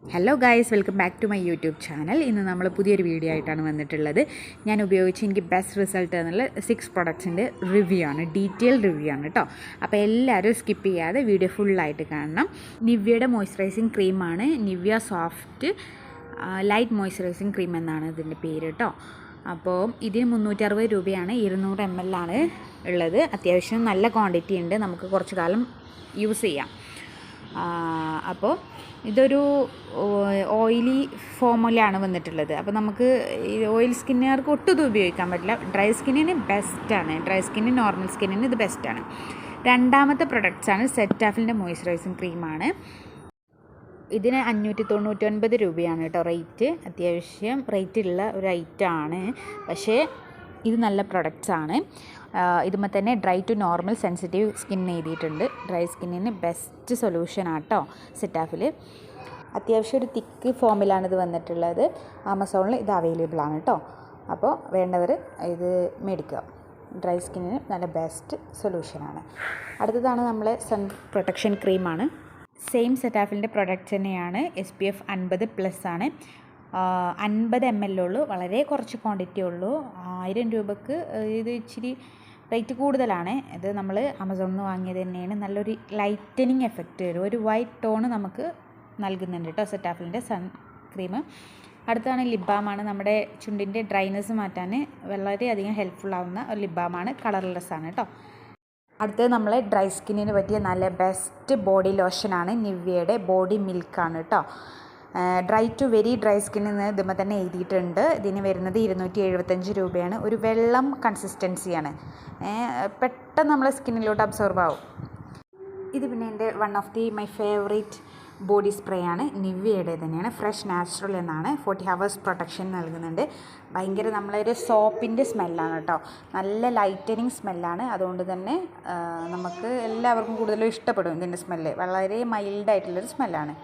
Hello guys, welcome back to my YouTube channel. ഇന്ന് നമ്മൾ പുതിയൊരു വീഡിയോ ആയിട്ടാണ് വന്നിട്ടുള്ളത്. ഞാൻ ഉപയോഗിച്ച് എനിക്ക് ബെസ്റ്റ് റിസൾട്ട് എന്നുള്ള 6 പ്രൊഡക്ട്സിൻ്റെ റിവ്യൂ ആണ്, ഡീറ്റെയിൽ റിവ്യൂ ആണ് കേട്ടോ. അപ്പോൾ എല്ലാവരും സ്കിപ്പ് ചെയ്യാതെ വീഡിയോ ഫുള്ളായിട്ട് കാണണം. നിവ്യയുടെ മോയ്സ്ചറൈസിങ് ക്രീമാണ്, Nivea soft light moisturising cream എന്നാണ് ഇതിൻ്റെ പേര് കേട്ടോ. അപ്പോൾ ഇതിന് 360 രൂപയാണ്, 200 ml ആണ് ഉള്ളത്. അത്യാവശ്യം നല്ല ക്വാണ്ടിറ്റി ഉണ്ട്, നമുക്ക് കുറച്ച് കാലം യൂസ് ചെയ്യാം. അപ്പോൾ ഇതൊരു ഓയിലി ഫോമിലാണ് വന്നിട്ടുള്ളത്. അപ്പോൾ നമുക്ക് ഈ ഓയിൽ സ്കിന്നുകാർക്ക് ഒട്ടും ഇത് ഉപയോഗിക്കാൻ പറ്റില്ല. ഡ്രൈ സ്കിന്നിന് ബെസ്റ്റാണ്, ഡ്രൈ സ്കിന്നിന് നോർമൽ സ്കിന്നിന് ഇത് ബെസ്റ്റാണ്. രണ്ടാമത്തെ പ്രൊഡക്ട്സാണ് സെറ്റാഫിലിൻ്റെ മോയ്സ്ചറൈസിങ് ക്രീമാണ്. ഇതിന് 599 രൂപയാണ് കേട്ടോ റേറ്റ്. അത്യാവശ്യം റേറ്റ് ഉള്ള ഒരു ഐറ്റമാണ്, പക്ഷേ ഇത് നല്ല പ്രൊഡക്ട്സാണ്. ഇതുമ്പോൾ തന്നെ dry to normal sensitive skin എഴുതിയിട്ടുണ്ട്. ഡ്രൈ സ്കിന്നിന് ബെസ്റ്റ് സൊല്യൂഷനാണ് കേട്ടോ സെറ്റാഫിൽ. അത്യാവശ്യം ഒരു തിക്ക് ഫോമിലാണ് ഇത് വന്നിട്ടുള്ളത്. ആമസോണിൽ ഇത് അവൈലബിൾ ആണ് കേട്ടോ. അപ്പോൾ വേണ്ടവർ ഇത് മേടിക്കുക. ഡ്രൈ സ്കിന്നിന് നല്ല ബെസ്റ്റ് സൊല്യൂഷനാണ്. അടുത്തതാണ് നമ്മളെ സൺ പ്രൊട്ടക്ഷൻ ക്രീമാണ്. സെയിം സെറ്റാഫിലിൻ്റെ പ്രൊഡക്റ്റ് തന്നെയാണ്. SPF 50+ ആണ്. 50 ml ഉള്ളൂ, വളരെ കുറച്ച് ക്വാണ്ടിറ്റി ഉള്ളൂ. 1000 രൂപക്ക് ഇത് ഇച്ചിരി റേറ്റ് കൂടുതലാണ്. ഇത് നമ്മൾ ആമസോണിൽ നിന്ന് വാങ്ങിയത് തന്നെയാണ്. നല്ലൊരു ലൈറ്റനിങ് എഫക്റ്റ് വരും, ഒരു വൈറ്റ് ടോണ് നമുക്ക് നൽകുന്നുണ്ട് കേട്ടോ സെറ്റാഫിലിൻ്റെ സൺ ക്രീം. അടുത്താണ് ലിപ് ബാമാണ്. നമ്മുടെ ചുണ്ടിൻ്റെ ഡ്രൈനെസ് മാറ്റാൻ വളരെയധികം ഹെൽപ്ഫുൾ ആവുന്ന ഒരു ലിപ് ബാമാണ്, കളർലെസ് ആണ് കേട്ടോ. അടുത്തത് നമ്മളെ ഡ്രൈ സ്കിന്നിന് പറ്റിയ നല്ല ബെസ്റ്റ് ബോഡി ലോഷനാണ്, നിവ്യയുടെ ബോഡി മിൽക്കാണ് കേട്ടോ. ഡ്രൈ ടു വെരി ഡ്രൈ സ്കിന്നിന് ഇതുമ്പോൾ തന്നെ എഴുതിയിട്ടുണ്ട്. ഇതിന് വരുന്നത് 275 രൂപയാണ്. ഒരു വെള്ളം കൺസിസ്റ്റൻസിയാണ്, പെട്ടെന്ന് നമ്മളെ സ്കിന്നിലോട്ട് അബ്സോർബ് ആവും. ഇത് പിന്നെ എൻ്റെ one of the my favourite body spray ആണ്, നിവ്യയുടെ തന്നെയാണ്. ഫ്രഷ് നാച്ചുറൽ എന്നാണ്. 40 hours പ്രൊട്ടക്ഷൻ നൽകുന്നുണ്ട്. ഭയങ്കര നമ്മളൊരു സോപ്പിൻ്റെ സ്മെല്ലാണ് കേട്ടോ, നല്ല ലൈറ്റനിങ് സ്മെല്ലാണ്. അതുകൊണ്ട് തന്നെ നമുക്ക് എല്ലാവർക്കും കൂടുതലും ഇഷ്ടപ്പെടും ഇതിൻ്റെ സ്മെല്ല്. വളരെ മൈൽഡായിട്ടുള്ളൊരു സ്മെല്ലാണ്.